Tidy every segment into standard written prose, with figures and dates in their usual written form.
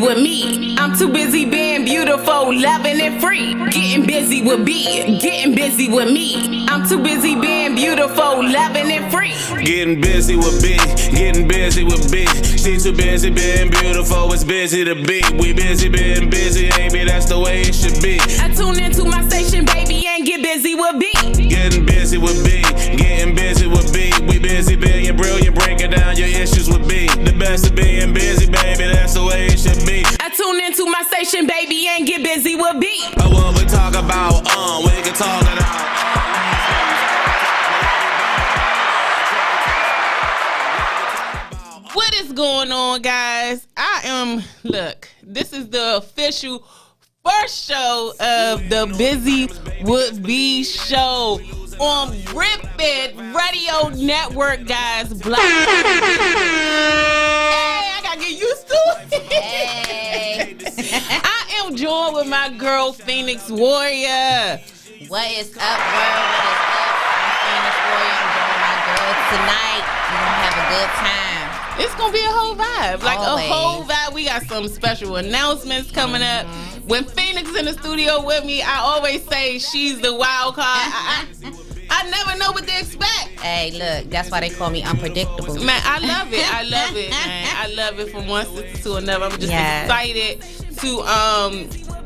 with me. I'm too busy being beautiful, loving and free. Getting busy with B, getting busy with me. I'm too busy being beautiful, loving and free. Getting busy with B, getting busy with B. She too busy being beautiful, it's busy to be. We busy being busy, baby, that's the way it should be. I tune into my station, baby, and get busy with B. Getting busy with B, getting busy with B. We busy being brilliant, breaking down your issues with B. The best of being busy, baby, that's the way it should be. I tune into my station, baby, and get busy with B. What we talk about, we can talk it out. What is going on, guys? This is the official first show of the Buzy with B show on Rip It Radio Network, guys. Black. Hey, I gotta get used to it. Hey. I am joined with my girl, Phoenix Warrior. What is up, world? What is up? I'm Phoenix Warrior. I'm joining my girl tonight. We're gonna have a good time. It's gonna be a whole vibe, like Always. a whole vibe. We got some special announcements coming up. When Phoenix in the studio with me, I always say she's the wild card. I never know what to expect. Hey, look, that's why they call me unpredictable. Man, I love it. I love it, man. I love it from one sister to another. I'm just excited to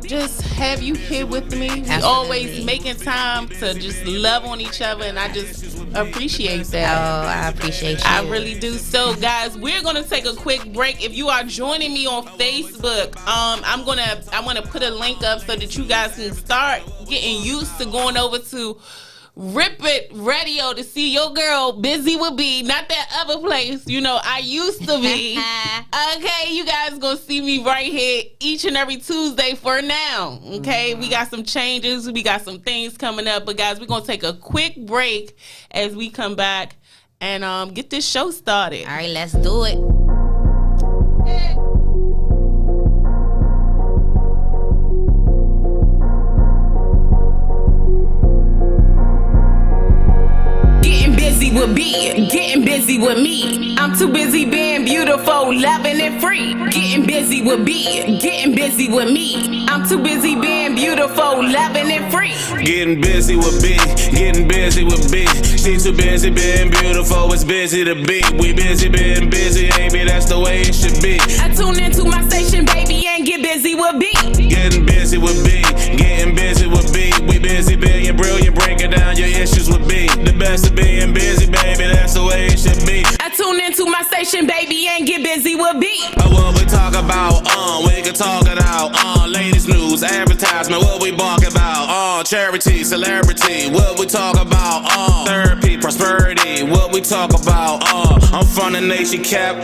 just have you here with me. We always making time to just love on each other, and I just appreciate that. Oh, I appreciate you. I really do. So, guys, we're gonna take a quick break. If you are joining me on Facebook, I'm gonna put a link up so that you guys can start getting used to going over to Rip It Radio to see your girl Busy with B, not that other place, I used to be. Okay, you guys gonna see me right here each and every Tuesday for now. Okay, we got some changes, we got some things coming up, but guys, we're gonna take a quick break as we come back and get this show started. All right, let's do it. Busy with B, getting busy with me. I'm too busy being beautiful, loving and free. Getting busy with B, getting busy with me. I'm too busy being beautiful, loving and free. Getting busy with B, getting busy with B. She too busy being beautiful, it's busy to be. We busy being busy, baby, that's the way it should be. I tune into my station, baby, and get busy with B. Getting busy with B, getting busy with B. We busy being brilliant, breaking down your issues with B. The best of being busy, baby, that's the way it should be. I tune into my station, baby, and get busy with B. What we talk about, we can talk it out. Latest news, advertisement, what we bark about. Charity, celebrity, what we talk about. Therapy, prosperity, what we talk about. I'm from the nation cap,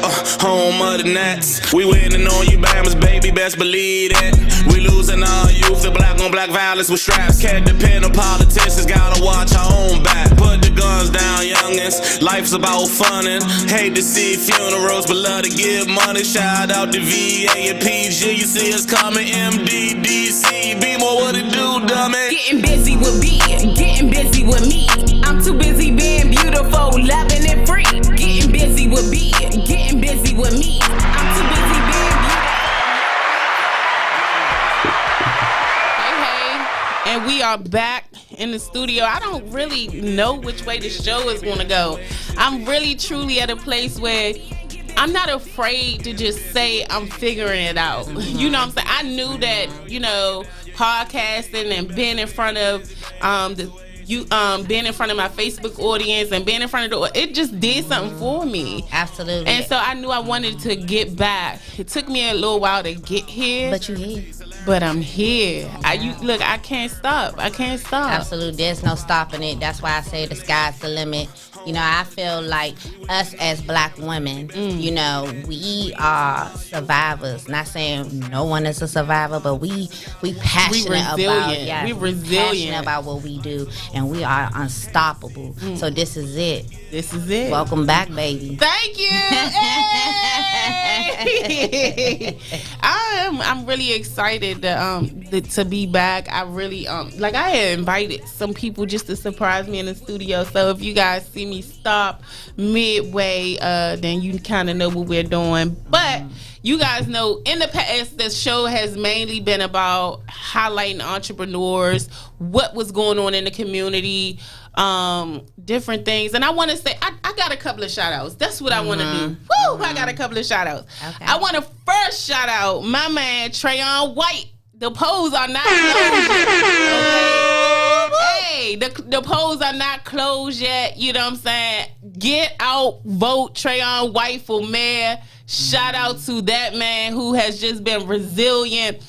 home of the Nets. We winning on you, Bammers, baby, best believe it. We losing our youth, the black on black violence with straps. Can't depend on politicians, gotta watch our own back. Put the guns down, youngins, life's about funnin'. Hate to see funerals, but love to give money. Shout out to VA and PG, you see us coming. MDDC, be more what it do, dummy. Getting busy with B, getting busy with me. I'm too busy being beautiful, loving and free. Getting busy with B, getting busy with me. I'm too busy being beautiful. And we are back in the studio. I don't really know which way the show is going to go. I'm really truly at a place where I'm not afraid to just say I'm figuring it out. You know what I'm saying? I knew that, podcasting and being in front of being in front of my Facebook audience and being in front of it just did something for me. Absolutely. And so I knew I wanted to get back. It took me a little while to get here. But you here. But I'm here. I can't stop. I can't stop. Absolutely. There's no stopping it. That's why I say the sky's the limit. I feel like us as black women, we are survivors. Not saying no one is a survivor, but we passionate about we resilient about what we do, and we are unstoppable. So this is it. This is it. Welcome back, baby. Thank you. Hey! I'm really excited to be back. I really I had invited some people just to surprise me in the studio. So if you guys see me stop midway, then you kind of know what we're doing. But you guys know in the past, the show has mainly been about highlighting entrepreneurs, what was going on in the community, different things. And I want to say, I got a couple of shout outs. That's what I want to do. Woo! I got a couple of shout outs. Okay. I want to first shout out my man, Trayon White. The polls are not closed yet. Okay? Hey, the polls are not closed yet. You know what I'm saying? Get out, vote Trayon White for mayor. Shout out to that man who has just been resilient,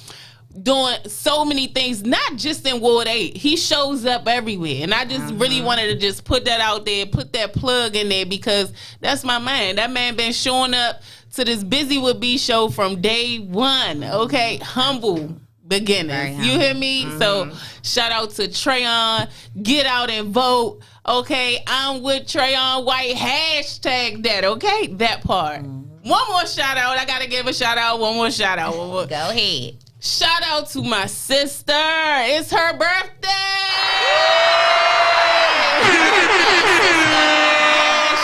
doing so many things, not just in Ward 8. He shows up everywhere. And I just really wanted to just put that out there, put that plug in there, because that's my man. That man been showing up to this Buzy with B show from day one. Okay? Humble beginners. You hear me? So shout out to Trayon. Get out and vote. Okay? I'm with Trayon White. Hashtag that. Okay? That part. One more shout out. I gotta give a shout out. One more shout out. Go ahead. Shout out to my sister. It's her birthday.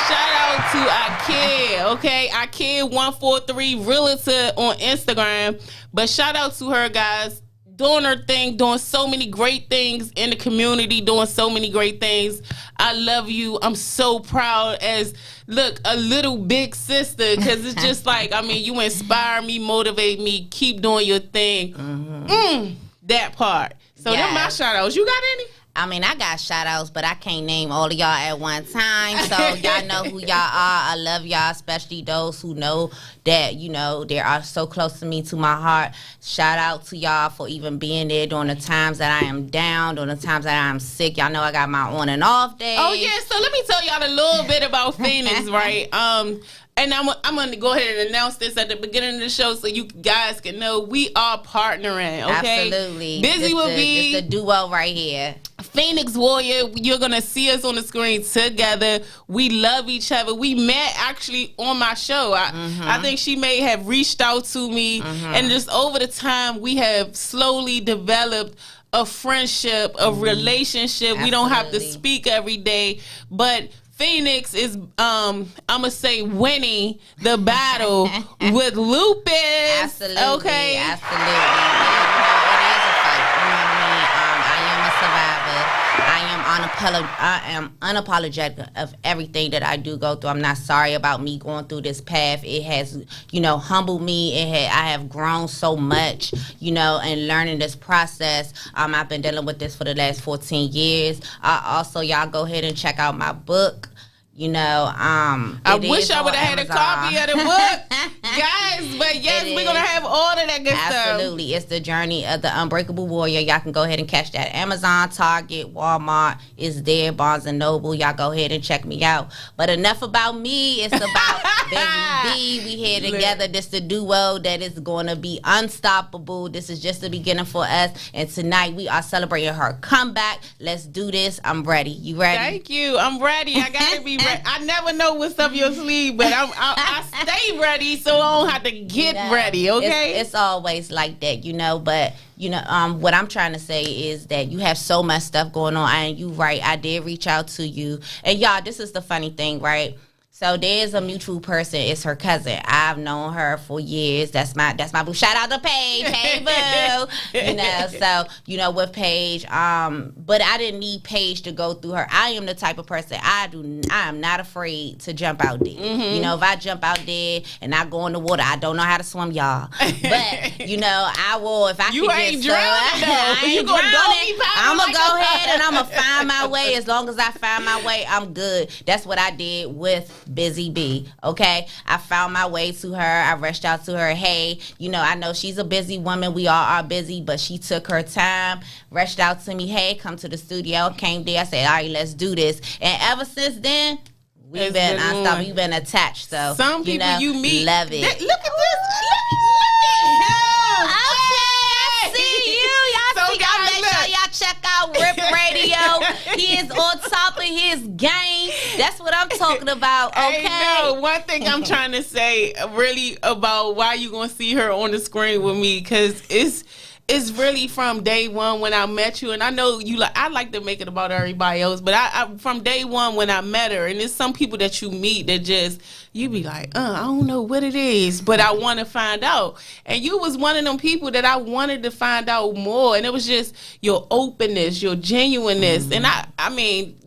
Shout out to Ikea. Okay, Ikea143 Realtor on Instagram. But shout out to her, guys. Doing her thing, doing so many great things in the community, doing so many great things. I love you. I'm so proud as, look, a little big sister, because it's just like, I mean, you inspire me, motivate me, keep doing your thing. That part. So them my shout outs. You got any? I mean, I got shout outs, but I can't name all of y'all at one time. So y'all know who y'all are. I love y'all, especially those who know that, you know, they are so close to me, to my heart. Shout out to y'all for even being there during the times that I am down, during the times that I am sick. Y'all know I got my on and off days. Oh, yeah. So let me tell y'all a little bit about Phoenix, right? And I'm going to go ahead and announce this at the beginning of the show so you guys can know we are partnering, okay? Absolutely. Buzy will be the duo right here. Phoenix Warrior. You're going to see us on the screen together. We love each other. We met actually on my show. I think she may have reached out to me. And just over the time, we have slowly developed a friendship, a relationship. Absolutely. We don't have to speak every day, but Phoenix is, I'ma say, winning the battle with lupus. Absolutely. Okay. Absolutely. It is a fight. You know what I mean? I am a survivor. I am unapologetic of everything that I do go through. I'm not sorry about me going through this path. It has, you know, humbled me. I have grown so much, you know, and learning this process. I've been dealing with this for the last 14 years. Also, y'all go ahead and check out my book. You know, I wish I would have had a copy of the book, guys. But yes, we're gonna have all of that good stuff. Absolutely, it's the journey of the Unbreakable Warrior. Y'all can go ahead and catch that. Amazon, Target, Walmart is there. Barnes and Noble. Y'all go ahead and check me out. But enough about me. It's about Buzy B. We here together. This the duo that is going to be unstoppable. This is just the beginning for us. And tonight we are celebrating her comeback. Let's do this. I'm ready. You ready? Thank you. I'm ready. I gotta be ready. I never know what's up your sleeve, but I stay ready so I don't have to get ready, okay? It's always like that, you know, but, you know, what I'm trying to say is that you have so much stuff going on, and you right, I did reach out to you. And y'all, this is the funny thing, right? So there's a mutual person. It's her cousin. I've known her for years. That's my boo. Shout out to Paige. Hey boo. You know, so you know with Paige. But I didn't need Paige to go through her. I am the type of person I am not afraid to jump out there. You know, if I jump out there and I go in the water, I don't know how to swim, y'all. But you know, I will if I you can ain't get drowning. You gonna drowning. I'm gonna go ahead and I'm gonna find my way. As long as I find my way, I'm good. That's what I did with Buzy B. Okay, I found my way to her. I reached out to her. Hey, you know, I know she's a busy woman. We all are busy, but she took her time, reached out to me. Hey, come to the studio. Came there. I said, all right, let's do this. And ever since then, we've been unstoppable. We've been attached. So some people you meet, love it. Look at this. Look I see you. Y'all So see, guys, y'all make sure y'all check out Rip Radio. He is on top of his game. That's what I'm talking about. Okay. Hey, no, one thing I'm trying to say really about why you gonna see her on the screen with me, because it's really from day one when I met you, and I know you like. I like to make it about everybody else, but I from day one when I met her, and there's some people that you meet that just you be like, I don't know what it is, but I want to find out. And you was one of them people that I wanted to find out more, and it was just your openness, your genuineness, and I mean,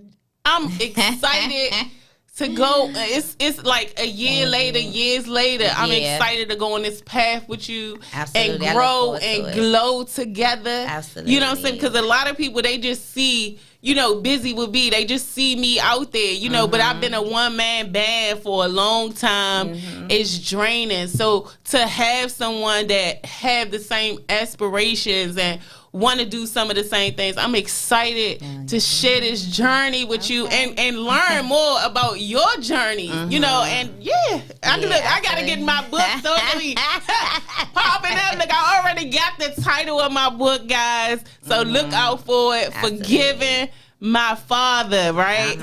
I'm excited. To go, it's like a year later, years later. I'm excited to go on this path with you. Absolutely. And grow and glow together. Absolutely. You know what I'm saying? Because a lot of people, they just see, Buzy with B. They just see me out there, but I've been a one-man band for a long time. It's draining. So to have someone that have the same aspirations and want to do some of the same things, I'm excited to share this journey with you and learn more about your journey, and I gotta get my book, so be popping up. Look, I already got the title of my book, guys, so look out for it. Forgiving my father, right?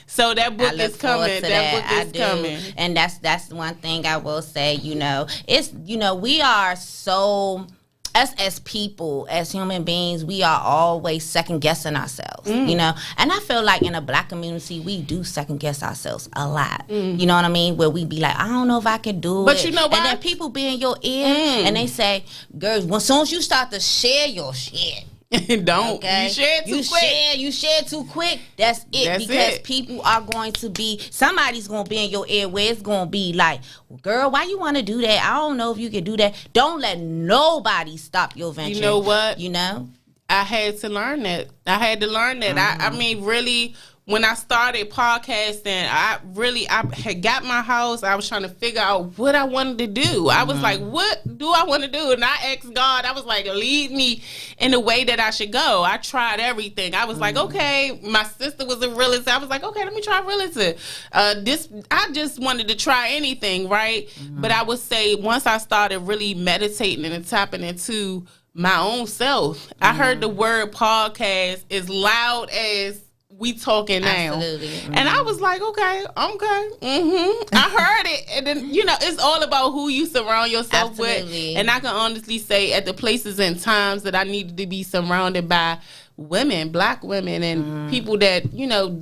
So that book is coming. That book is coming. And that's one thing I will say, it's we are so, us as people, as human beings, we are always second guessing ourselves, and I feel like in a black community, we do second guess ourselves a lot. You know what I mean? Where we be like, I don't know if I can do it. But you know what? And then people be in your ear and they say, girls, as soon as you start to share your shit, don't. Okay? You share too quick. That's it. Because people are going to be, somebody's going to be in your ear where it's going to be like, girl, why you want to do that? I don't know if you can do that. Don't let nobody stop your venture. You know what? I had to learn that. I mean, really, when I started podcasting, I had got my house. I was trying to figure out what I wanted to do. I was like, what do I want to do? And I asked God, I was like, lead me in the way that I should go. I tried everything. I was like, okay, my sister was a realtor. I was like, okay, let me try realtor. I just wanted to try anything, right? But I would say once I started really meditating and tapping into my own self, I heard the word podcast as loud as we talking now. Absolutely. And I was like, okay. I heard it. And then, it's all about who you surround yourself Absolutely. with. And I can honestly say at the places and times that I needed to be surrounded by women, black women, and people that,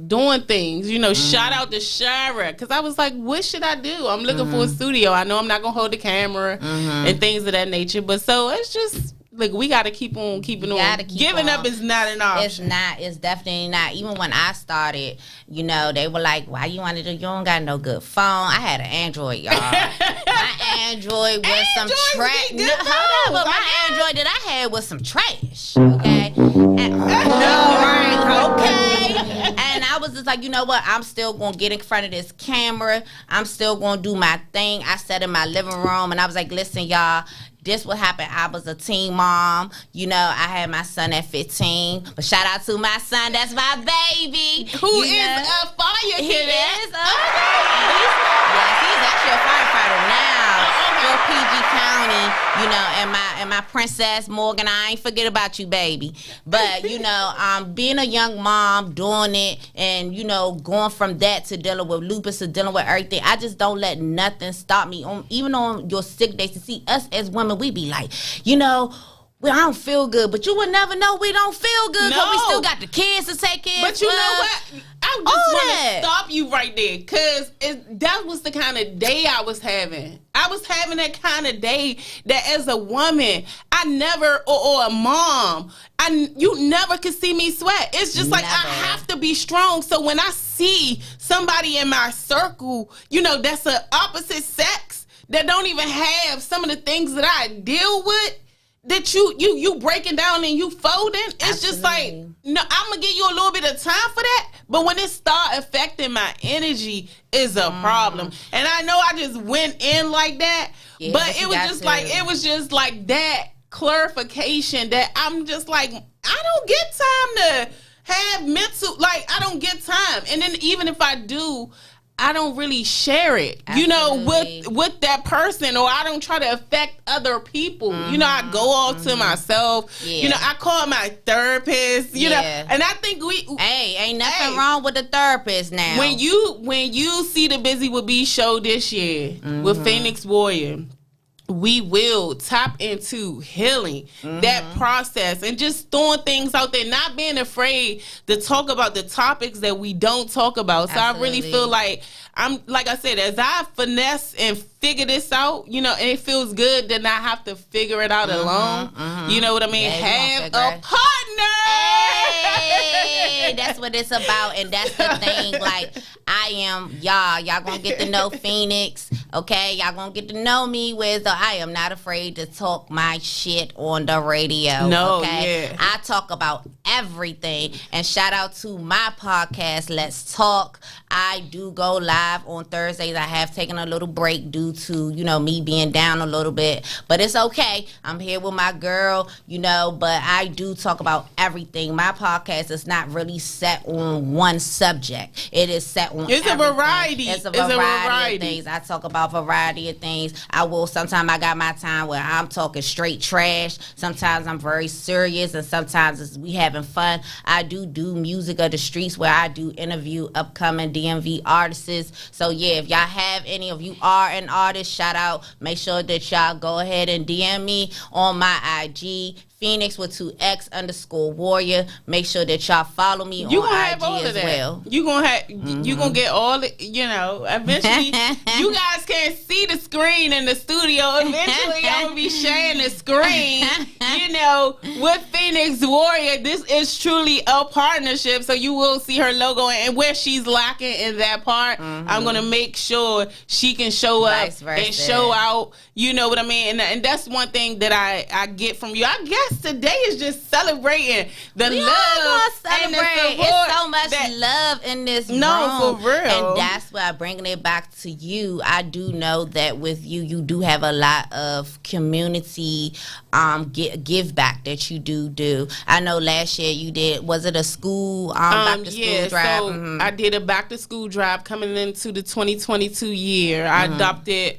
doing things, shout out to Shara. Because I was like, what should I do? I'm looking for a studio. I know I'm not going to hold the camera and things of that nature. But so it's just, look, we got to keep on keeping on. Giving up is not an option. It's not. It's definitely not. Even when I started, they were like, why you want to do? You don't got no good phone. I had an Android, y'all. My Android was some trash. Hold on, but my Android that I had was some trash. Okay? Okay. And I was just like, you know what? I'm still going to get in front of this camera. I'm still going to do my thing. I sat in my living room and I was like, listen, y'all. This what happened. I was a teen mom. I had my son at 15. But shout out to my son. That's my baby. Who is a fire kid? He is. He's actually a firefighter now for PG County. And my princess Morgan. I ain't forget about you, baby. But being a young mom, doing it, and going from that to dealing with lupus to dealing with everything. I just don't let nothing stop me. Even on your sick days, to see us as women. We be like, I don't feel good, but you would never know we don't feel good because we still got the kids to take care of. But you know what? I just want to stop you right there because that was the kind of day I was having. I was having that kind of day that as a woman, I never, or a mom, you never could see me sweat. It's just like I have to be strong. So when I see somebody in my circle, that's an opposite sex, that don't even have some of the things that I deal with, that you breaking down and you folding, it's just like, no, I'm gonna give you a little bit of time for that, but when it start affecting my energy is a problem. And I know I just went in like that, but it was just like that clarification that I'm just like, I don't get time to have mental, like I don't get time. And then even if I do, I don't really share it, with that person, or I don't try to affect other people. I go off to myself. I call my therapist, and I think ain't nothing wrong with the therapist now. When you see the Buzy with B show this year with Phoenix Warrior, we will tap into healing, that process, and just throwing things out there, not being afraid to talk about the topics that we don't talk about. So I really feel like like I said, as I finesse and figure this out, and it feels good to not have to figure it out alone. You know what I mean? Have a partner. Hey, that's what it's about, and that's the thing. Like, y'all gonna get to know Phoenix, okay? Y'all gonna get to know me with. I am not afraid to talk my shit on the radio. No, okay? yeah. I talk about everything, and shout out to my podcast, Let's Talk. I do go live on Thursdays. I have taken a little break due to, me being down a little bit, but it's okay. I'm here with my girl, but I do talk about everything. My podcast is not really set on one subject. It is set on It's everything. a variety. It's a variety of things. I talk about variety of things. Sometimes I got my time where I'm talking straight trash. Sometimes I'm very serious, and sometimes we having fun. I do music of the streets where I do interview upcoming DMV artists. So yeah, if y'all have any of you are an artist, shout out. Make sure that y'all go ahead and DM me on my IG, Phoenix with 2X_warrior. Make sure that y'all follow me on IG as well. You gonna get all it, eventually you guys can't see the screen in the studio. Eventually I'm gonna be sharing the screen, with Phoenix Warrior. This is truly a partnership. So you will see her logo, and where she's lacking in that part, I'm gonna make sure she can show up and show out. You know what I mean? And that's one thing that I get from you. I guess today is just celebrating the love and the support. It's so much love in this room. No, for real. And that's why bringing it back to you. I do know that with you do have a lot of community give back that you do. I know last year you did. Was it a school back to school drive? So I did a back to school drive coming into the 2022 year. I adopted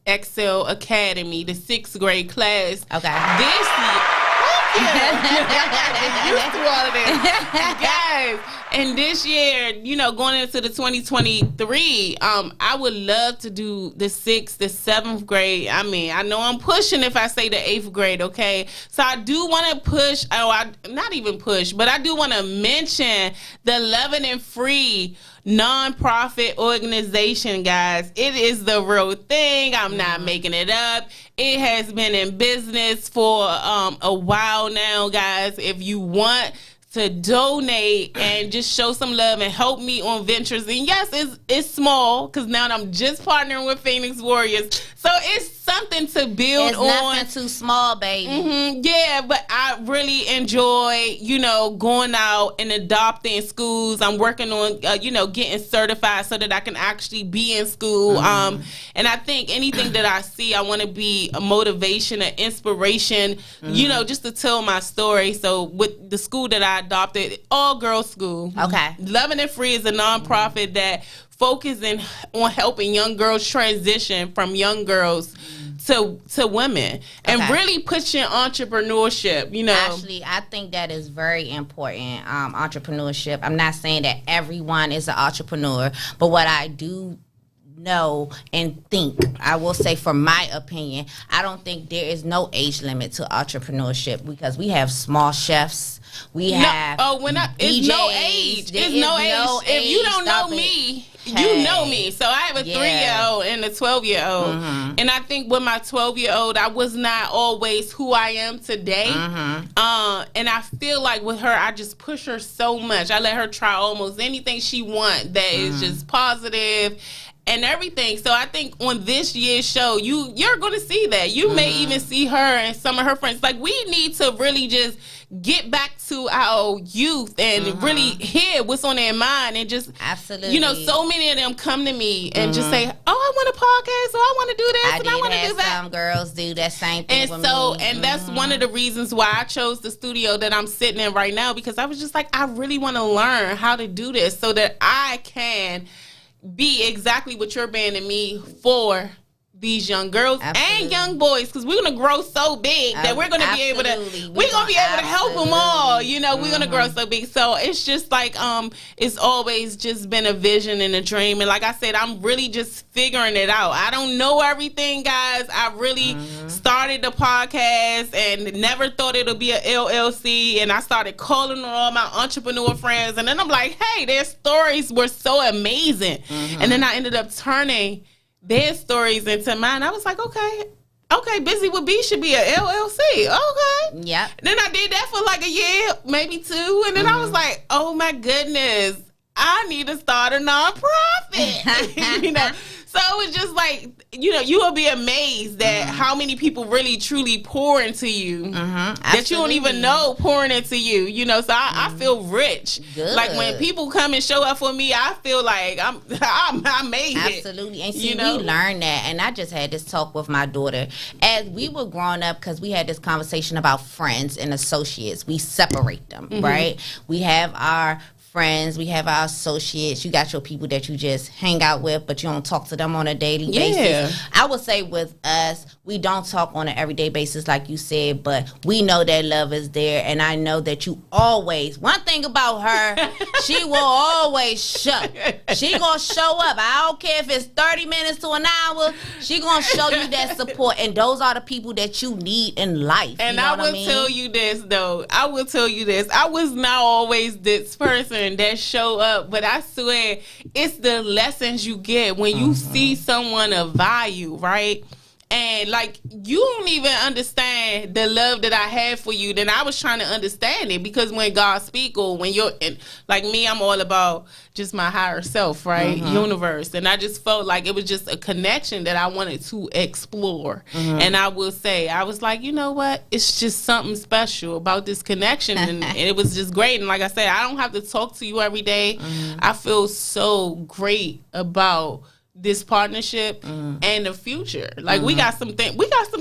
Excel Academy, the 6th grade class. Okay. This year. Used to all of this. Guys, and this year, going into the 2023, I would love to do the 6th, the 7th grade. I mean, I know I'm pushing if I say the 8th grade, okay? So I do want to push, not even push, but I do want to mention the Loving and Free nonprofit organization, guys. It is the real thing. I'm not making it up. It has been in business for a while now, guys. If you want to donate and just show some love and help me on ventures, and yes, it's small because now I'm just partnering with Phoenix Warriors, so it's something to build on. Nothing too small, baby. Yeah, but I really enjoy, going out and adopting schools. I'm working on, getting certified so that I can actually be in school. And I think anything that I see, I want to be a motivation, an inspiration, just to tell my story. So with the school that I adopted, all girls school. Okay. Loving and Free is a nonprofit that focusing on helping young girls transition from young girls to women and really pushing entrepreneurship, Actually, I think that is very important, entrepreneurship. I'm not saying that everyone is an entrepreneur, but what I do know and think, I will say from my opinion, I don't think there is no age limit to entrepreneurship because we have small chefs. It's no age. It's no age. If you don't know me, you know me. So I have a 3-year-old and a 12-year-old. And I think with my 12-year-old, I was not always who I am today. And I feel like with her, I just push her so much. I let her try almost anything she wants that is just positive and everything. So I think on this year's show, you're going to see that. You may even see her and some of her friends. Like, we need to really just get back to our youth and really hear what's on their mind and just absolutely. So many of them come to me and just say, "Oh, I want a podcast, or I want to do this, and I want to do that." Some girls do that same thing. And that's one of the reasons why I chose the studio that I'm sitting in right now, because I was just like, I really want to learn how to do this so that I can be exactly what you're being to me for these young girls Absolutely. and young boys, because we're gonna grow so big that we're gonna be able to help them all. You know, we're gonna grow so big. So it's just like it's always just been a vision and a dream. And like I said, I'm really just figuring it out. I don't know everything, guys. I really started the podcast and never thought it'll be a LLC. And I started calling on all my entrepreneur friends, and then I'm like, hey, their stories were so amazing. And then I ended up turning their stories into mine. I was like, okay, Buzy with B should be a LLC. Okay. Yep. Then I did that for like a year, maybe 2. And then I was like, oh my goodness, I need to start a nonprofit. You know? So it was just like, you know, you will be amazed at how many people really truly pour into you that you don't even know pouring into you. You know, so I feel rich. Good. Like when people come and show up for me, I feel like I made it. Absolutely. And see, You know? we learned that. And I just had this talk with my daughter. As we were growing up, because we had this conversation about friends and associates. We separate them, right? We have our friends, we have our associates, you got your people that you just hang out with, but you don't talk to them on a daily basis. I would say with us, we don't talk on an everyday basis like you said, but we know that love is there, and I know that you always, one thing about her, she will always show. She gonna show up. I don't care if it's 30 minutes to an hour, she gonna show you that support, and those are the people that you need in life. And you know I will tell you this, though. I will tell you this. I was not always this person that show up, but I swear it's the lessons you get when you see someone of value, right? And like, you don't even understand the love that I have for you. Then I was trying to understand it, because when God speaks, or when you're in, like me, I'm all about just my higher self, right? Universe. And I just felt like it was just a connection that I wanted to explore. And I will say, I was like, you know what? It's just something special about this connection. And it was just great. And like I said, I don't have to talk to you every day. I feel so great about this partnership and the future. Like we got something. We about to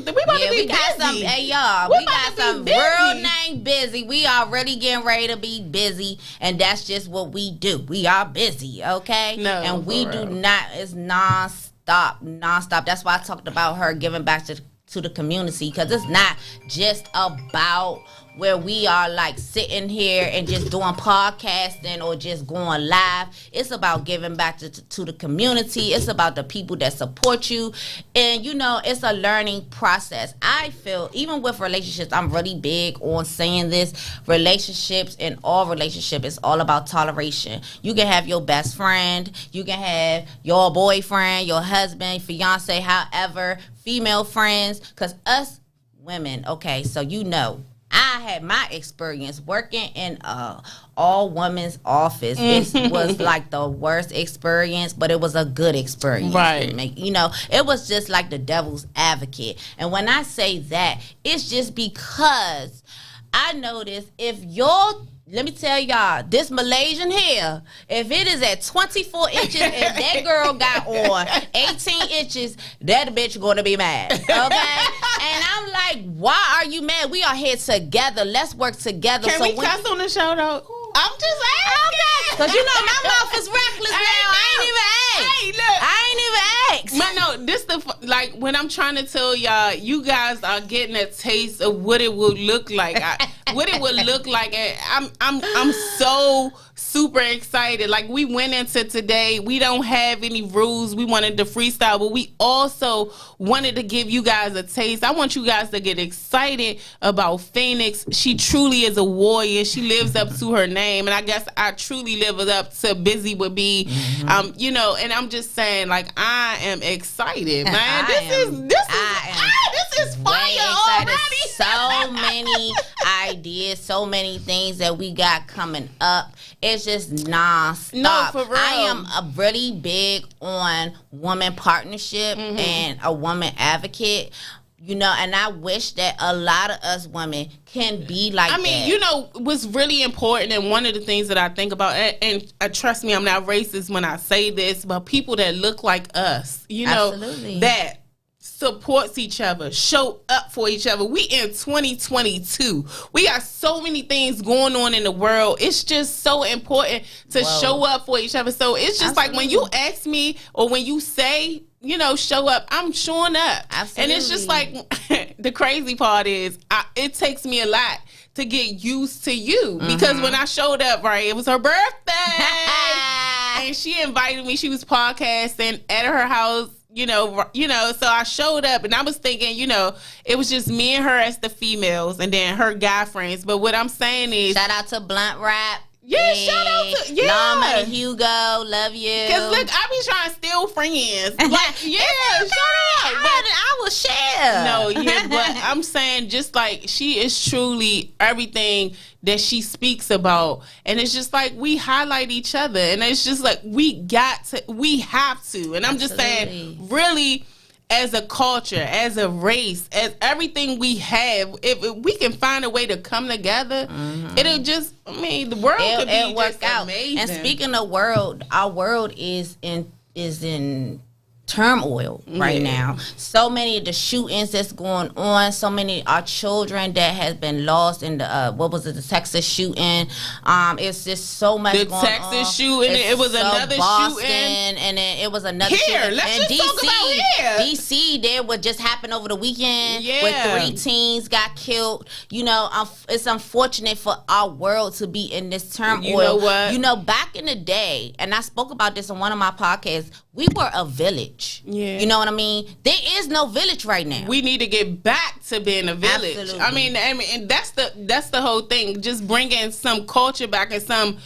be busy. Hey y'all, we got some real name Busy. We are really getting ready to be busy, and that's just what we do. We are busy, okay? No, and we do not. It's nonstop. That's why I talked about her giving back to the community, because it's not just about where we are like sitting here and just doing podcasting or just going live. It's about giving back to the community. It's about the people that support you. And, you know, it's a learning process. I feel, even with relationships, I'm really big on saying this. Relationships, and all relationship, is all about toleration. You can have your best friend. You can have your boyfriend, your husband, fiance, however, female friends. Because us women, okay, so you know, I had my experience working in a all-women's office. It was like the worst experience, but it was a good experience. Right. You know, it was just like the devil's advocate. And when I say that, it's just because I noticed let me tell y'all, this Malaysian hair, if it is at 24 inches, if that girl got on 18 inches, that bitch gonna be mad, okay? And I'm like, why are you mad? We are here together. Let's work together. Can we cuss on the show, though? I'm just asking. Because, you know, my mouth is reckless now. I ain't even asked. Hey, look. I ain't even asked. No, this like when I'm trying to tell y'all, you guys are getting a taste of what it will look like. And I'm so super excited. Like, we went into today, we don't have any rules. We wanted to freestyle, but we also wanted to give you guys a taste. I want you guys to get excited about Phoenix. She truly is a warrior. She lives up to her name, and I guess I truly live up to Buzy with B. You know, and I'm just saying, like, I am excited, man. This is fire already. So many ideas, so many things that we got coming up. It's just nonstop. No, for real. I am really big on woman partnership and a woman advocate. You know, and I wish that a lot of us women can be like that. I mean, you know, what's really important, and one of the things that I think about, and trust me, I'm not racist when I say this, but people that look like us, you know, Absolutely. that supports each other, show up for each other. We in 2022. We got so many things going on in the world. It's just so important to show up for each other. So it's just like when you ask me, or when you say show up, I'm showing up. Absolutely. And it's just like, the crazy part is, it takes me a lot to get used to you. Because when I showed up, right, it was her birthday. And she invited me. She was podcasting at her house, so I showed up and I was thinking, it was just me and her as the females and then her guy friends. But what I'm saying is, shout out to Blunt Rap. Yeah, shout out to Long Money Hugo, love you. Cause look, I be trying to steal friends. Like, shout out. But I will share. No, but I'm saying just like she is truly everything that she speaks about, and it's just like we highlight each other, and it's just like we have to, and I'm just saying, really. As a culture, as a race, as everything we have, if we can find a way to come together, it'll just, the world could be work just out. amazing. And speaking of world, our world is in turmoil right now. So many of the shootings that's going on, so many of our children that has been lost in the the Texas shooting. It's just so much going on. The Texas shooting, it was another Boston, shooting. and then it was another shooting. Let's and just talk about here. DC, there what just happened over the weekend where 3 teens got killed. It's unfortunate for our world to be in this turmoil. You know what? Back in the day, and I spoke about this on one of my podcasts, we were a village. Yeah. You know what I mean? There is no village right now. We need to get back to being a village. Absolutely. And that's the whole thing. Just bringing some culture back and some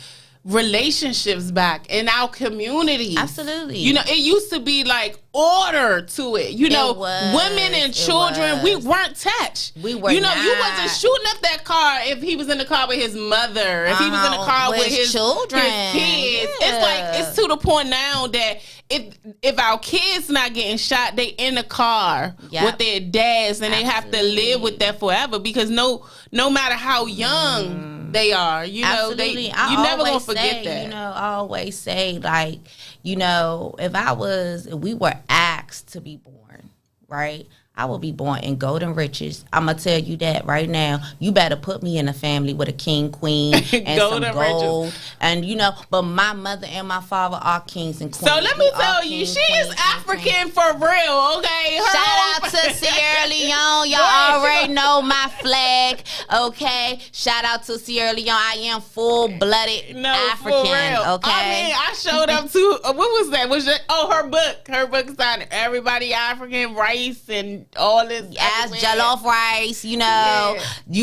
relationships back in our community. Absolutely. It used to be like order to it. Women and children, we weren't touched. We were you not. wasn't shooting up that car if he was in the car with his mother, if he was in the car with his children, his kids. Yeah. It's like, it's to the point now that if our kids not getting shot, they in the car with their dads, and they have to live with that forever, because no matter how young they are, you never gonna forget that. I always say, like, if we were asked to be born, right, I will be born in golden riches. I'm gonna tell you that right now. You better put me in a family with a king, queen, and some gold. Riches. And but my mother and my father are kings and queens. So let me tell you, she is African for real, okay? Shout out to Sierra Leone. Y'all already know my flag, okay? Shout out to Sierra Leone. I am full-blooded African, for real. okay? I showed up to, what was that? Her book. Her book started Everybody African, rice, and all this jollof rice, you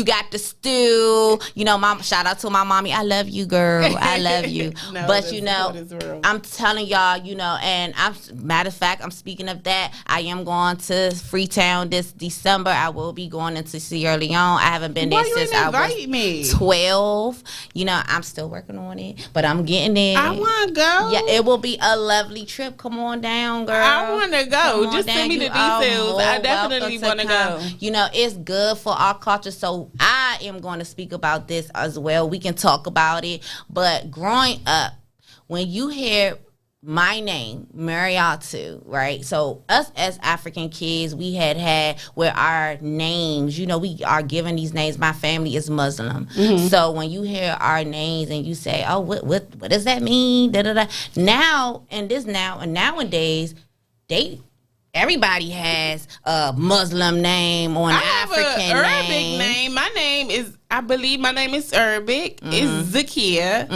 got the stew, shout out to my mommy. I love you, girl. I love you. But I'm telling y'all, and matter of fact, I'm speaking of that, I am going to Freetown this December. I will be going into Sierra Leone. I haven't been there since I was 12. I'm still working on it, but I'm getting there. I want to go. Yeah, it will be a lovely trip. Come on down, girl. I want to go. Just send me the details. I definitely want to go. It's good for our culture, so I am going to speak about this as well. We can talk about it. But growing up, when you hear my name, Mariatu, right? So us as African kids, we had where our names, we are given these names. My family is Muslim. Mm-hmm. So when you hear our names and you say, oh, what does that mean? Da, da, da. Nowadays, everybody has a Muslim name or an African name. I have an Arabic name. My name is, I believe my name is Arabic. Mm-hmm. It's Zakia,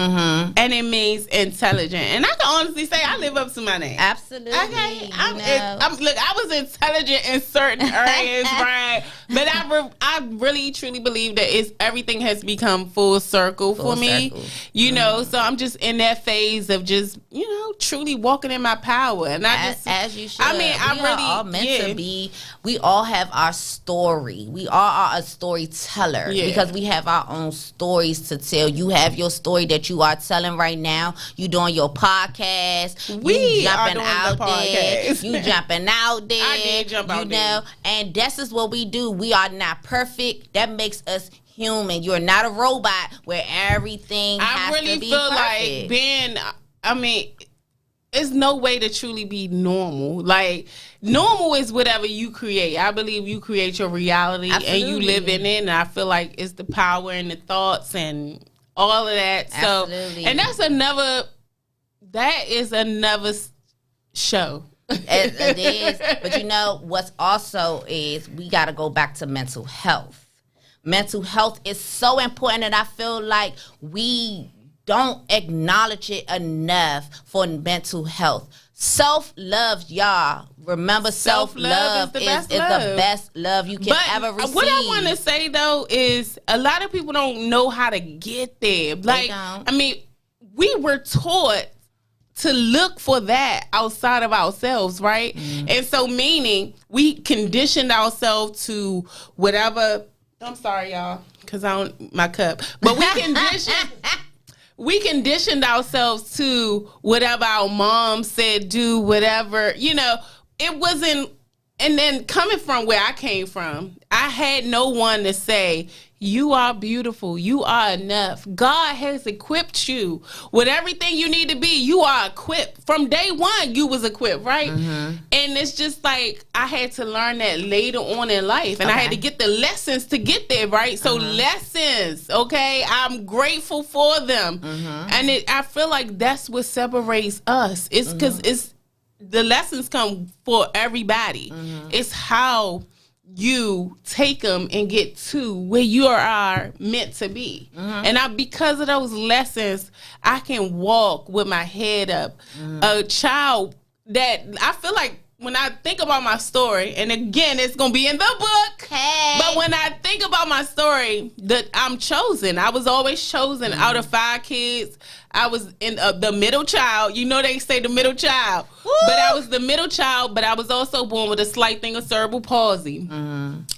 and it means intelligent. And I can honestly say I live up to my name. Absolutely. Okay. Look, I was intelligent in certain areas, right? But I really, truly believe that everything has become full circle for me. So I'm just in that phase of just, truly walking in my power. And as you should. I'm we are all meant to be. We all have our story. We all are a storyteller because we have our own stories to tell. You have your story that you are telling right now. You doing your podcast. We jumping are doing out the podcast. there. You jumping out there. I did jump out there. And this is what we do. We are not perfect. That makes us human. You're not a robot where everything has to be perfect. I really feel like it's no way to truly be normal. Like, normal is whatever you create. I believe you create your reality. Absolutely. And you live in it. And I feel like it's the power and the thoughts and all of that. Absolutely. So, and that is another show. It is. But you know, what's also is we got to go back to mental health. Mental health is so important, and I feel like we don't acknowledge it enough for mental health. Self-love, y'all. Remember, self-love is the best love you can ever receive. What I want to say, though, is a lot of people don't know how to get there. Like, I mean, we were taught to look for that outside of ourselves, right? And so meaning we conditioned ourselves to whatever. I'm sorry, y'all, because I don't my cup. But we conditioned ourselves to whatever our mom said, do whatever, you know. It wasn't. And then coming from where I came from, I had no one to say, you are beautiful. You are enough. God has equipped you with everything you need to be. You are equipped. From day one, you was equipped, right? And it's just like I had to learn that later on in life. And I had to get the lessons to get there, right? So lessons, okay? I'm grateful for them. And I feel like that's what separates us. It's because the lessons come for everybody. It's how you take them and get to where you are meant to be. And because of those lessons, I can walk with my head up. A child that I feel like when I think about my story, and again, it's going to be in the book, but when I think about my story, that I'm chosen. I was always chosen out of 5 kids. I was in the middle child. You know they say the middle child. Woo! But I was the middle child, but I was also born with a slight thing of cerebral palsy.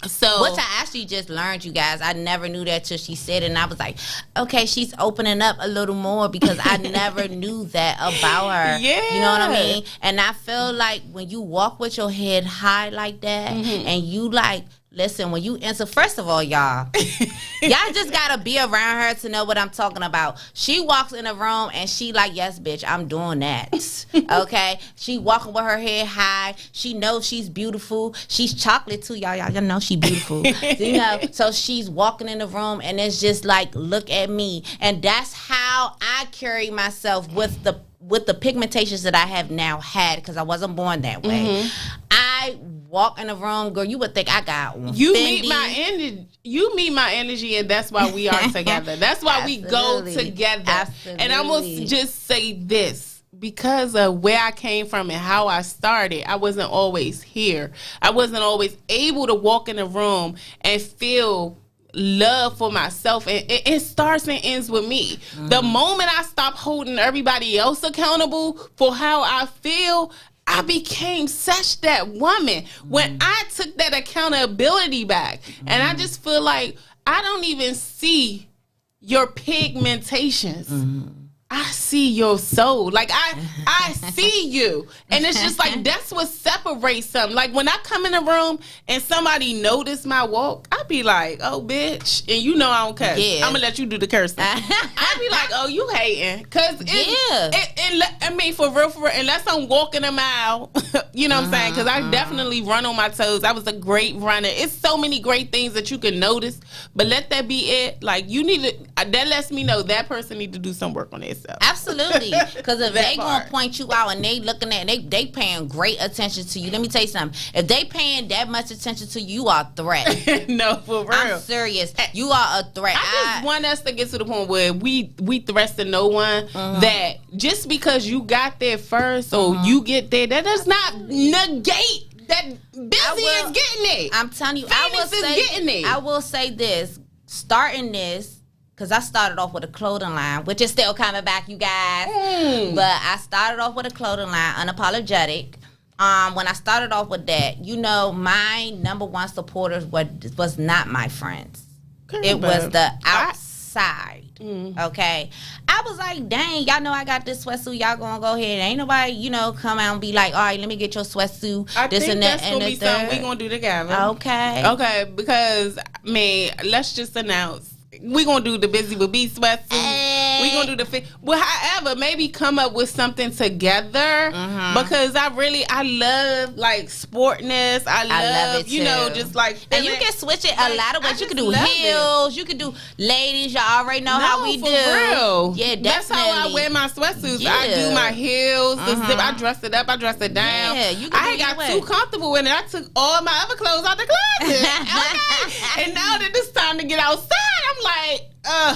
So, which I actually just learned, you guys. I never knew that till she said it, and I was like, okay, she's opening up a little more because I never knew that about her. Yeah. You know what I mean? And I feel like when you walk with your head high like that, and you like, listen, when you enter, first of all, y'all just gotta be around her to know what I'm talking about. She walks in a room and she like, yes, bitch, I'm doing that. Okay? She walking with her head high. She knows she's beautiful. She's chocolate too, y'all. Y'all know she beautiful. You know, so she's walking in the room and it's just like, look at me. And that's how I carry myself with the pigmentations that I have now had, because I wasn't born that way. I walk in the room, girl, you would think I got one. You meet my energy, and that's why we are together. That's why we go together. Absolutely. And I must just say this, because of where I came from and how I started, I wasn't always here. I wasn't always able to walk in the room and feel love for myself, and it starts and ends with me. The moment I stop holding everybody else accountable for how I feel, I became such that woman when I took that accountability back. And I just feel like I don't even see your pigmentations. I see your soul. Like I see you. And it's just like, that's what separates something. Like when I come in a room and somebody notice my walk, I be like, oh, bitch. And you know I don't curse. Yeah. I'm going to let you do the cursing. I be like, oh, you hating. Because I mean, for real, unless I'm walking a mile, you know what I'm saying? Because I definitely run on my toes. I was a great runner. It's so many great things that you can notice. But let that be it. Like, you need to, that lets me know that person need to do some work on themselves. Absolutely. Because if they gonna point you out and they looking at, they paying great attention to you. Let me tell you something. If they paying that much attention to you, you are a threat. No, for real. I'm serious. You are a threat. I just want us to get to the point where we threats to no one, that just because you got there first or you get there, that does not negate that Buzy is getting it. I'm telling you, I will say this, starting this, because I started off with a clothing line, which is still coming back, you guys. But I started off with a clothing line, unapologetic. When I started off with that, you know, my number one supporters was not my friends. It was the outside. Okay? I was like, dang, y'all know I got this sweatsuit. Y'all gonna go ahead. Ain't nobody, you know, come out and be like, all right, let me get your sweatsuit. I this think and that that's and gonna the be third. something we gonna do together. Okay. Okay, because, I mean, let's just announce, We gonna do the Busy with B sweatsuit. We gonna do the well, however, maybe come up with something together because I love like sportness. I love it you know, too. just like and you can switch it a lot of ways. You can do love heels. You can do ladies. Y'all already know how we for do. Real. Yeah, definitely. That's how I wear my sweatsuits. I do my heels, the zip. I dress it up. I dress it down. Yeah, you can I got too comfortable in it. I took all my other clothes out the closet. Okay. And now that it's time to get outside, I'm like,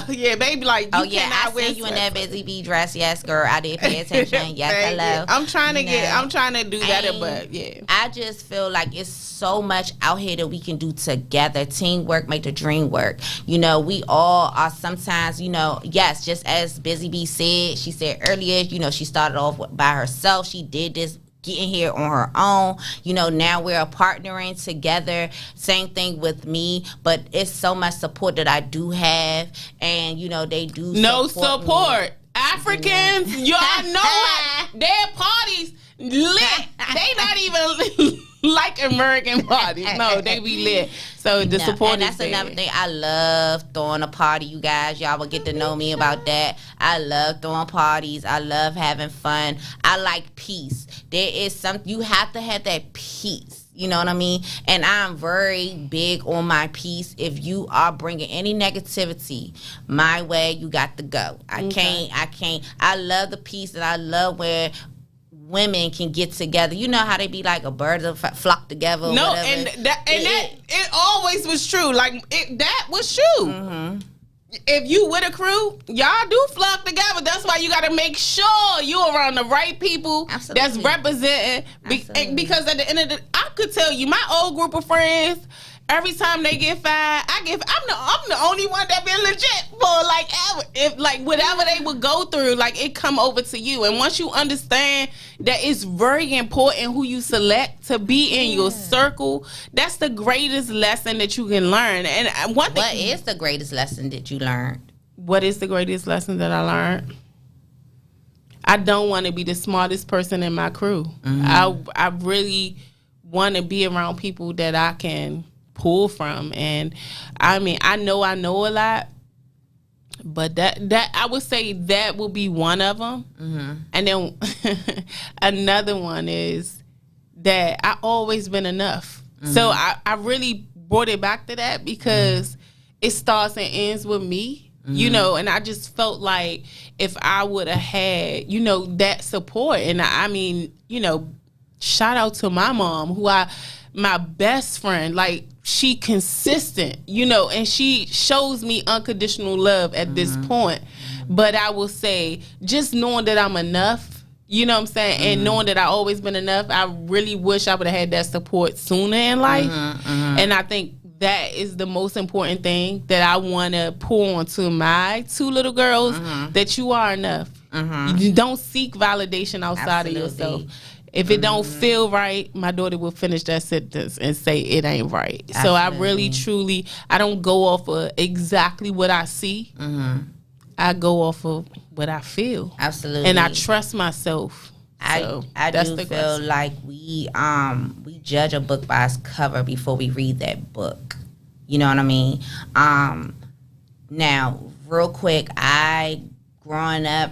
yeah, baby, like, I see you in that Busy Bee dress. Yes, girl, I did pay attention. Yes, hello. I'm trying to do better, but yeah. I just feel like it's so much out here that we can do together. Teamwork make the dream work. You know, we all are sometimes, you know, yes, just as Busy Bee said, she said earlier, you know, she started off by herself. She did this getting here on her own. You know, now we're partnering together. Same thing with me, but it's so much support that I do have, and you know, they do support me. Africans, y'all know their parties lit. They not even like American parties. No, they be lit. So the support and that's another thing. I love throwing a party, you guys. Y'all will get to know me about that. I love throwing parties. I love having fun. I like peace. There is something, you have to have that peace. You know what I mean? And I'm very big on my peace. If you are bringing any negativity my way, you got to go. I can't. I love the peace, and I love where women can get together. You know how they be like a bird of flock together. No, whatever. and that it always was true. Like that was true. Mm-hmm. If you with a crew, y'all do flock together. That's why you got to make sure you around the right people. Absolutely. That's representing. Because at the end of the, I could tell you, my old group of friends, every time they get fired, I'm the only one that been legit for like ever. If like whatever they would go through, like it come over to you. And once you understand that it's very important who you select to be in your circle, that's the greatest lesson that you can learn. And what is the greatest lesson that you learned? What is the greatest lesson that I learned? I don't want to be the smartest person in my crew. Mm-hmm. I really want to be around people that I can pull from. And I mean, I know a lot, but that I would say that will be one of them. Mm-hmm. And then another one is that I always been enough. Mm-hmm. So I really brought it back to that because it starts and ends with me, you know, and I just felt like if I would have had, you know, that support. And I mean, you know, shout out to my mom, my best friend, like she consistent, you know, and she shows me unconditional love at this point. But I will say, just knowing that I'm enough, you know what I'm saying, and knowing that I always been enough, I really wish I would have had that support sooner in life. And I think that is the most important thing that I want to pour onto my two little girls, that you are enough. You don't seek validation outside of yourself. If it don't feel right, my daughter will finish that sentence and say it ain't right. Absolutely. So I really, truly, I don't go off of exactly what I see. I go off of what I feel. Absolutely. And I trust myself. I do feel like we judge a book by its cover before we read that book. You know what I mean? Now, real quick, growing up,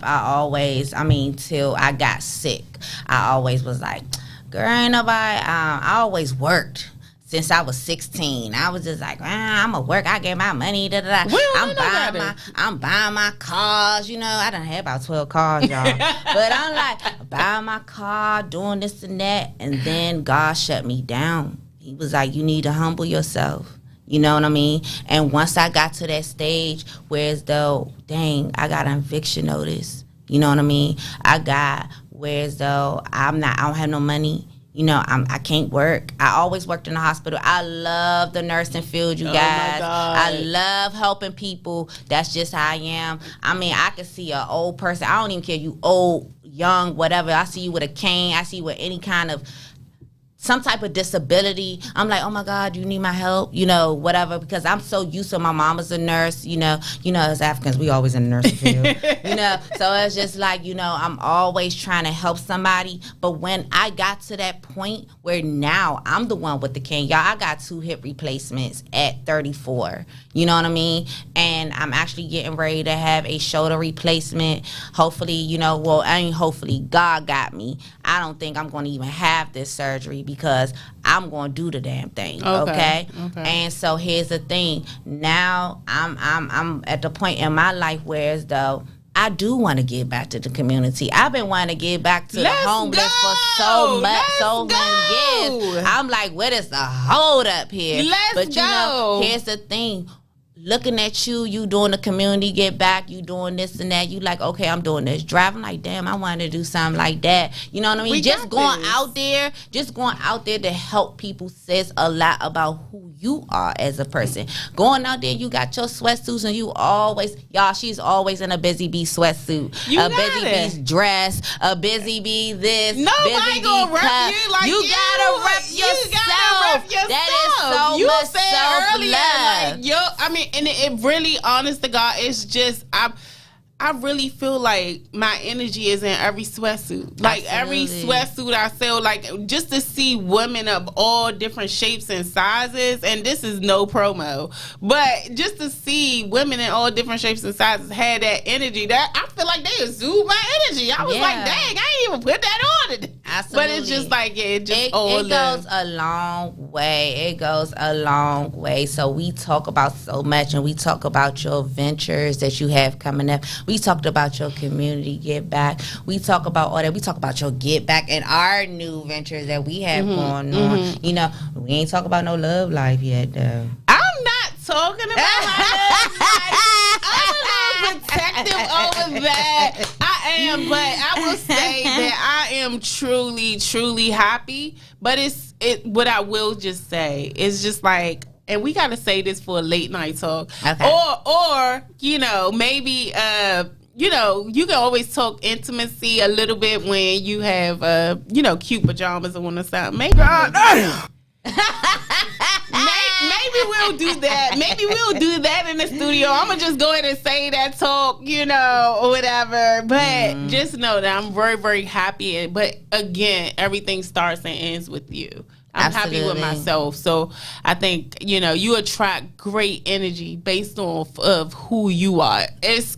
till I got sick, I always was like, girl, ain't nobody, I always worked. Since I was 16, I was just like, I'm gonna work. I get my money. I'm buying my cars. You know, I done had about 12 cars, y'all. But I'm like, buying my car, doing this and that, and then God shut me down. He was like, you need to humble yourself. You know what I mean? And once I got to that stage where as though, dang, I got an eviction notice. You know what I mean? I got where as though I don't have no money. You know, I can't work. I always worked in the hospital. I love the nursing field, you guys. My God. I love helping people. That's just how I am. I mean, I can see an old person. I don't even care if you old, young, whatever. I see you with a cane. I see you with any kind of some type of disability, I'm like, oh my God, you need my help, you know, whatever, because I'm so used to my mama's a nurse, you know, as Africans, we always in the nursing field, you know, so it's just like, you know, I'm always trying to help somebody. But when I got to that point where now I'm the one with the cane, y'all, I got 2 hip replacements at 34, you know what I mean? And I'm actually getting ready to have a shoulder replacement. Hopefully, you know, well, I mean, hopefully God got me. I don't think I'm going to even have this surgery because I'm going to do the damn thing. Okay. And so here's the thing. Now I'm at the point in my life where as though I do want to get back to the community. I've been wanting to get back to the homeless for so many years. I'm like, what is the hold up here? But you know, here's the thing. Looking at you doing the community get back, you doing this and that, you like, okay, I'm doing this. Driving like, damn, I wanted to do something like that. You know what I mean? Just going out there to help people says a lot about who you are as a person. Going out there, you got your sweatsuits and you always, y'all, she's always in a Busy Bee sweatsuit. A Busy Bee's dress, a Busy Bee this, nobody gonna rep you like you gotta rep yourself. That is so you much said self-love. Earlier, like, yo, I mean, and it really, honest to God, it's just I really feel like my energy is in every sweatsuit. Like every sweatsuit I sell, like just to see women of all different shapes and sizes, and this is no promo, but just to see women in all different shapes and sizes had that energy, that I feel like they exude my energy. I was like, dang, I ain't even put that on it. Absolutely. But it's just like, yeah, it goes a long way. It goes a long way. So we talk about so much, and we talk about your ventures that you have coming up. We talked about your community get back. We talk about all that. We talk about your get back and our new ventures that we have going on. You know, we ain't talk about no love life yet, though. I'm not talking about my love life. I'm a little protective over that. I am, but I will say that I am truly, truly happy. But what I will just say is just like, and we got to say this for a late night talk, or you know, maybe you know, you can always talk intimacy a little bit when you have you know, cute pajamas on or something. Maybe maybe we'll do that. Maybe we'll do that in the studio. I'm gonna just go ahead and say that talk, you know, or whatever. But just know that I'm very, very happy. But again, everything starts and ends with you. I'm happy with myself. So I think, you know, you attract great energy based off of who you are. It's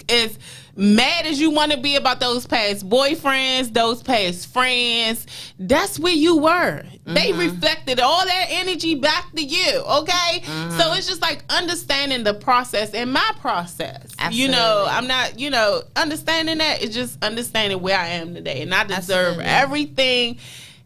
mad as you want to be about those past boyfriends, those past friends. That's where you were. They reflected all that energy back to you, okay? So it's just like understanding the process and my process. Absolutely. You know, I'm not, you know, understanding that. It's just understanding where I am today. And I deserve everything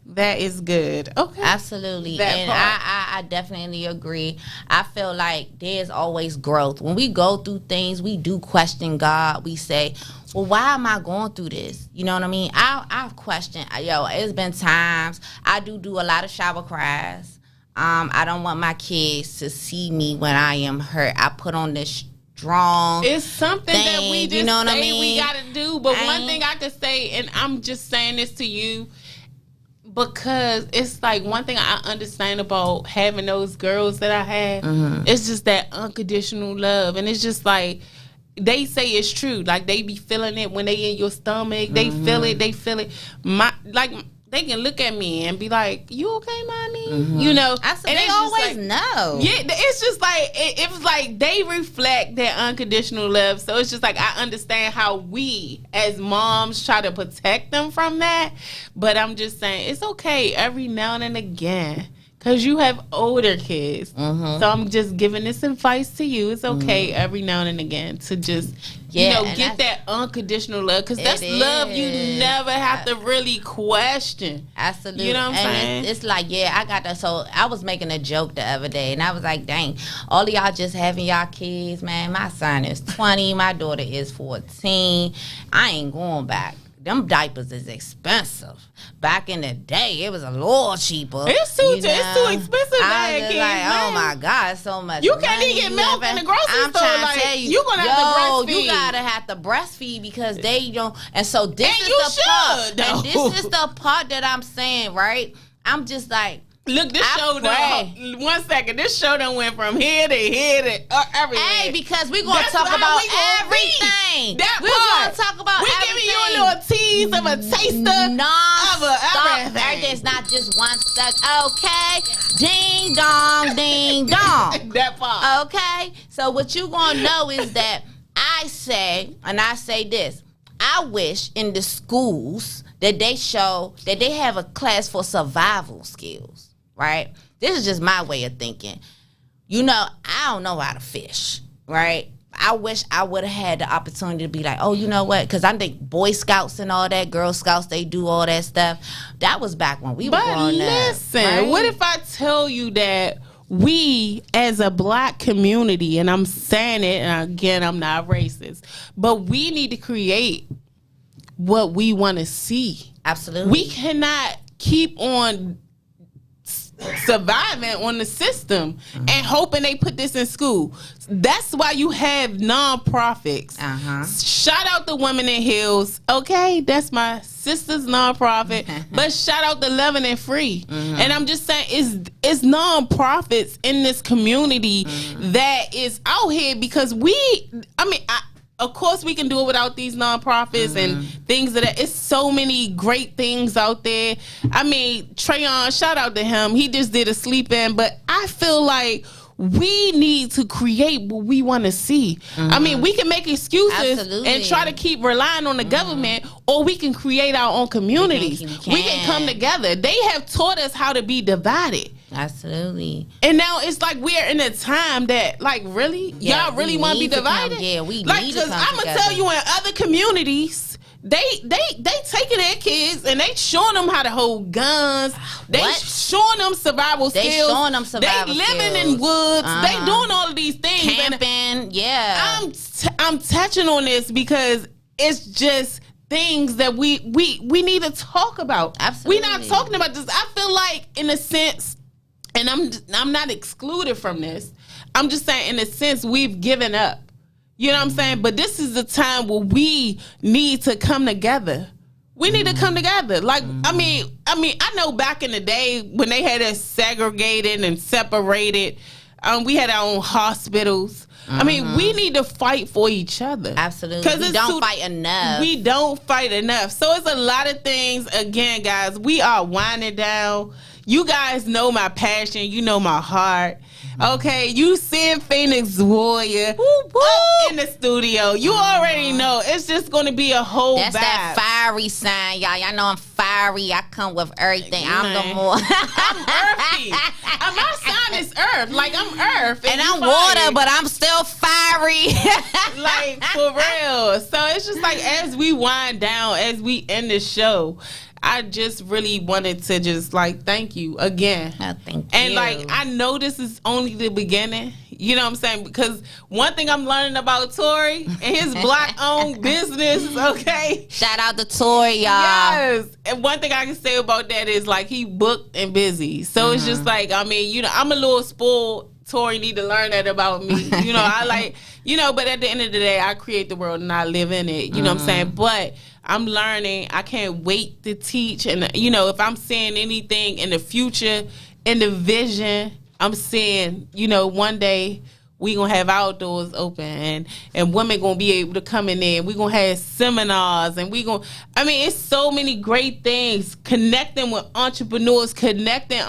that is good. Okay. Absolutely. And I definitely agree. I feel like there's always growth. When we go through things, we do question God. We say, well, why am I going through this? You know what I mean? I've questioned, it's been times I do a lot of shower cries. I don't want my kids to see me when I am hurt. I put on this strong. It's something thing, that we just you know what say I mean? We gotta do. But one thing I could say, and I'm just saying this to you, because it's like one thing I understand about having those girls that I had, it's just that unconditional love. And it's just like, they say it's true. Like, they be feeling it when they in your stomach. They feel it. They feel it. They can look at me and be like, you okay, mommy? You know? And they always know. Yeah, it's just like, it's like they reflect that unconditional love. So it's just like, I understand how we as moms try to protect them from that. But I'm just saying, it's okay every now and again. Because you have older kids. So I'm just giving this advice to you. It's okay every now and again to just, get that unconditional love. Because that's love you never have to really question. Absolutely. You know what I'm saying? It's like, I got that. So I was making a joke the other day. And I was like, dang, all of y'all just having y'all kids, man. My son is 20. My daughter is 14. I ain't going back. Them diapers is expensive. Back in the day, it was a little cheaper. It's too expensive now, kids. Like, oh my God, so much. You can't even get milk in the grocery store. I'm trying to tell you, you're gonna have to breastfeed. You gotta have to breastfeed because they don't. And so this is the part. And this is the part that I'm saying, right? I'm just like, Look, this show done. 1 second. This show done went from here to here to everywhere. Hey, because we're going to talk about everything. We're going to talk about everything. We're giving you a little tease of a taster of everything. It's not just one stuck. Okay. Ding dong, ding dong. That part. Okay. So what you going to know is that I say this. I wish in the schools that they show that they have a class for survival skills. Right? This is just my way of thinking. You know, I don't know how to fish, right? I wish I would have had the opportunity to be like, oh, you know what? Because I think Boy Scouts and all that, Girl Scouts, they do all that stuff. That was back when we were growing up. But listen, right? What if I tell you that we as a black community, and I'm saying it, and again, I'm not racist, but we need to create what we want to see. Absolutely. We cannot keep on surviving on the system and hoping they put this in school. That's why you have nonprofits. Shout out the Women in Heels. Okay, that's my sister's nonprofit. But shout out to Loving and Free. And I'm just saying, it's nonprofits in this community that is out here because of course, we can do it without these nonprofits and things of that. It's so many great things out there. I mean, Trayon, shout out to him. He just did a sleep in, but I feel like we need to create what we want to see. I mean, we can make excuses and try to keep relying on the government, or we can create our own communities. We can come together. They have taught us how to be divided. Absolutely. And now it's like we're in a time that, like, really? Yeah, y'all really want to be divided? We like, need to come I'm going to tell you, in other communities, they taking their kids and they showing them how to hold guns. They showing them survival skills. They living in woods. They doing all of these things. Camping, yeah. I'm touching on this because it's just things that we need to talk about. Absolutely. We're not talking about this. I feel like, in a sense, and I'm not excluded from this, I'm just saying, in a sense, we've given up. You know what I'm saying? But this is the time where we need to come together. We need to come together. Like, I mean, I know back in the day when they had us segregated and separated, we had our own hospitals. I mean, we need to fight for each other. Absolutely. Because we don't fight enough. We don't fight enough. So it's a lot of things. Again, guys, we are winding down. You guys know my passion. You know my heart. Okay, you seeing Phoenix Warrior up in the studio. You already know. It's just going to be a whole That's vibe. that fiery sign, y'all. Y'all know I'm fiery. I come with everything. I'm the more. I'm earthy. My sign is earth. Like, I'm earth. And I'm water, but I'm still fiery. Like, for real. So it's just like, as we wind down, as we end the show, I just really wanted to just, like, thank you again. Oh, thank you. And, like, I know this is only the beginning. You know what I'm saying? Because one thing I'm learning about Tory and his black-owned business, okay? Shout out to Tory, y'all. Yes. And one thing I can say about that is, like, he booked and busy. So it's just like, I mean, you know, I'm a little spoiled. Tory need to learn that about me. You know, I like, you know, but at the end of the day, I create the world and I live in it. You know what I'm saying? But I'm learning. I can't wait to teach. And, you know, if I'm seeing anything in the future, in the vision, I'm seeing, you know, one day we going to have outdoors open and women going to be able to come in there. We going to have seminars and I mean, it's so many great things. Connecting with entrepreneurs, connecting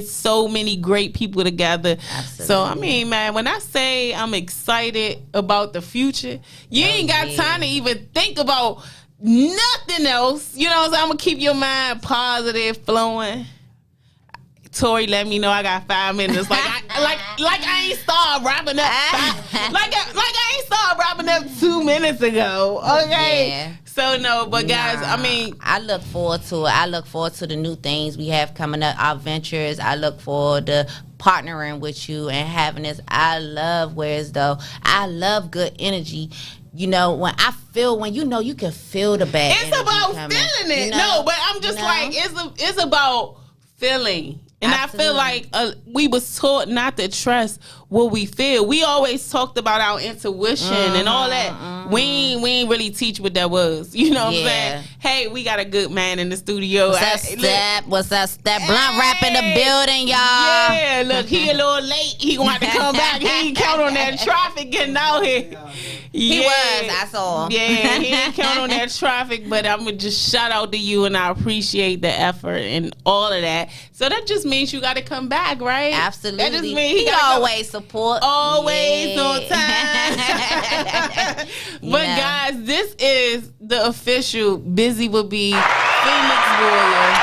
so many great people together. Absolutely. So, I mean, man, when I say I'm excited about the future, you ain't got time to even think about nothing else. You know what I'm saying? I'm going to keep your mind positive, flowing. Tory, let me know I got 5 minutes. Like I ain't started wrapping up. Like I ain't started wrapping up 2 minutes ago. Okay. Yeah. So no, but guys, I mean, I look forward to it. I look forward to the new things we have coming up, our ventures. I look forward to partnering with you and having this. I love Where's Though. I love good energy. You know, when you know, you can feel the bad. It's about feeling it. You know? No, but I'm just like, it's about feeling. And Absolutely. I feel like we was taught not to trust what we feel. We always talked about our intuition and all that. We ain't really teach what that was. You know what I'm saying? Hey, we got a good man in the studio. What's up, Step? Blunt rap in the building, y'all. Yeah, look, he a little late. He gonna have to come back. He ain't count on that traffic getting out here. He was, I saw him. Yeah, he ain't count on that traffic, but I'm gonna just shout out to you, and I appreciate the effort and all of that. So that just means you got to come back, right? Absolutely. That just means he always support. Always on time. But guys, this is the official Buzy Would Be Phoenix Warrior.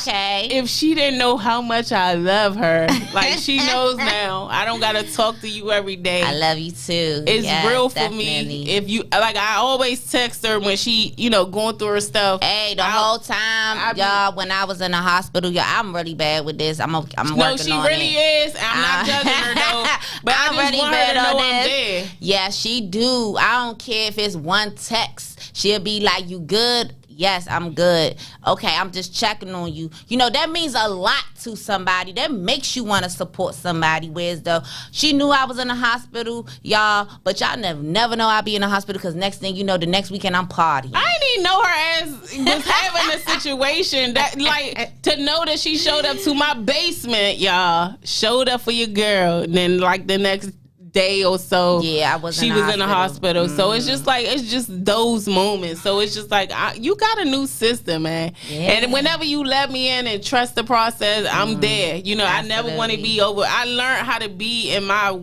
Okay. If she didn't know how much I love her, like she knows now. I don't gotta talk to you every day. I love you too. It's real for definitely. me. If you like, I always text her when she, going through her stuff. Hey, the whole time, y'all, when I was in the hospital, y'all, I'm really bad with this. I'm working on it. No, she really is. I'm not judging her though, but I just want her to know I'm there. Yeah, she do. I don't care if it's one text. She'll be like, "You good?" Yes, I'm good. Okay, I'm just checking on you. That means a lot to somebody. That makes you want to support somebody. Whereas though she knew I was in the hospital, y'all, but y'all never know I'll be in the hospital because next thing you know, the next weekend I'm partying. I didn't even know her ass was having a situation that, like, to know that she showed up to my basement, y'all. Showed up for your girl, and then like the next day or so, I was. She was in the hospital, so it's just like those moments. So it's just like you got a new sister, man. Yeah. And whenever you let me in and trust the process, I'm there. I never want to be over. I learned how to be in my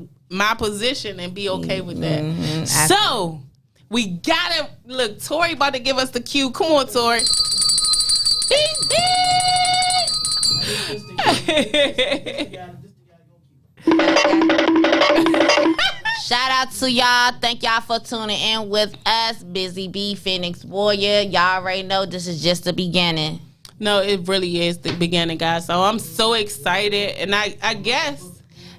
position and be okay with that. So we gotta look. Tori about to give us the cue. Come on, Tori. Shout out to y'all. Thank y'all for tuning in with us. Buzy B, Phoenix Warrior. Y'all already know this is just the beginning. No, it really is the beginning, guys. So I'm so excited. And I guess.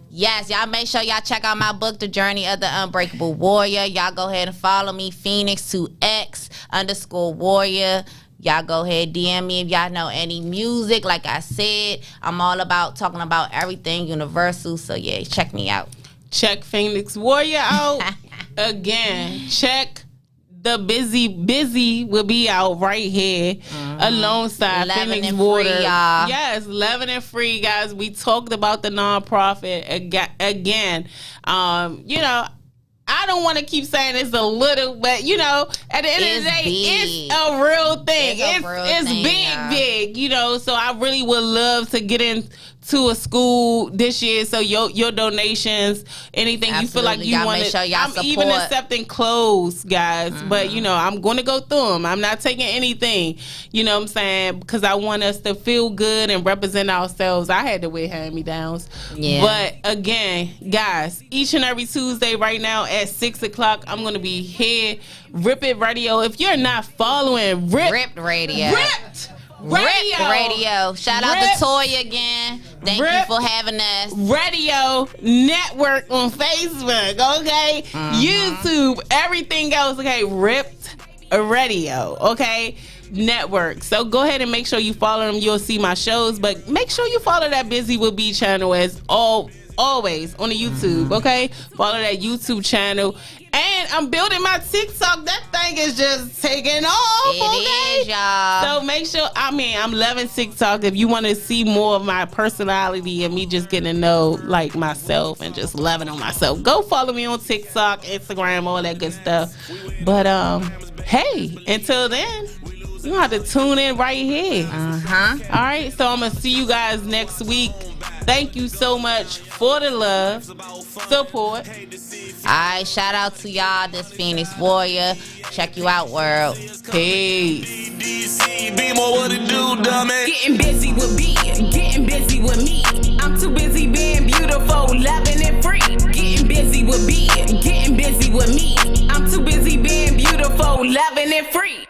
Yes, y'all make sure y'all check out my book, The Journey of the Unbreakable Warrior. Y'all go ahead and follow me, Phoenix2X_Warrior. Y'all go ahead, DM me if y'all know any music. Like I said, I'm all about talking about everything universal. So yeah, check me out. Check Phoenix Warrior out. Again, check the Buzy will be out right here alongside Phoenix Water. Free, y'all. Yes, 11 and free, guys. We talked about the nonprofit again. I don't want to keep saying it's a little, but at the end of the day, it's a real thing. It's big, So I really would love to get into a school this year. So your donations, anything Absolutely. You feel like you want to. Sure I'm support. even accepting clothes, guys. But I'm going to go through them. I'm not taking anything. You know what I'm saying? Because I want us to feel good and represent ourselves. I had to wear hand-me-downs. Yeah. But again, guys, each and every Tuesday right now at 6:00, I'm going to be here. Rip It Radio. If you're not following Ripped Radio. Ripped Radio. Shout out to Toya again. Thank you for having us. Radio Network on Facebook, okay? YouTube, everything else, okay? Ripped Radio, okay? Network. So go ahead and make sure you follow them. You'll see my shows, but make sure you follow that Buzy Will Be channel as always on the YouTube, okay? Follow that YouTube channel. And I'm building my TikTok. That thing is just taking off, It is, y'all. So make sure, I'm loving TikTok. If you want to see more of my personality and me just getting to know, like, myself and just loving on myself, go follow me on TikTok, Instagram, all that good stuff. But, hey, until then, you have to tune in right here. All right, so I'm going to see you guys next week. Thank you so much for the love, support. Alright, shout out to y'all. This Phoenix Warrior. Check you out, world. Peace. Getting busy with B, getting busy with me. I'm too busy being beautiful, loving and free. Getting busy with B, getting busy with me. I'm too busy being beautiful, loving and free.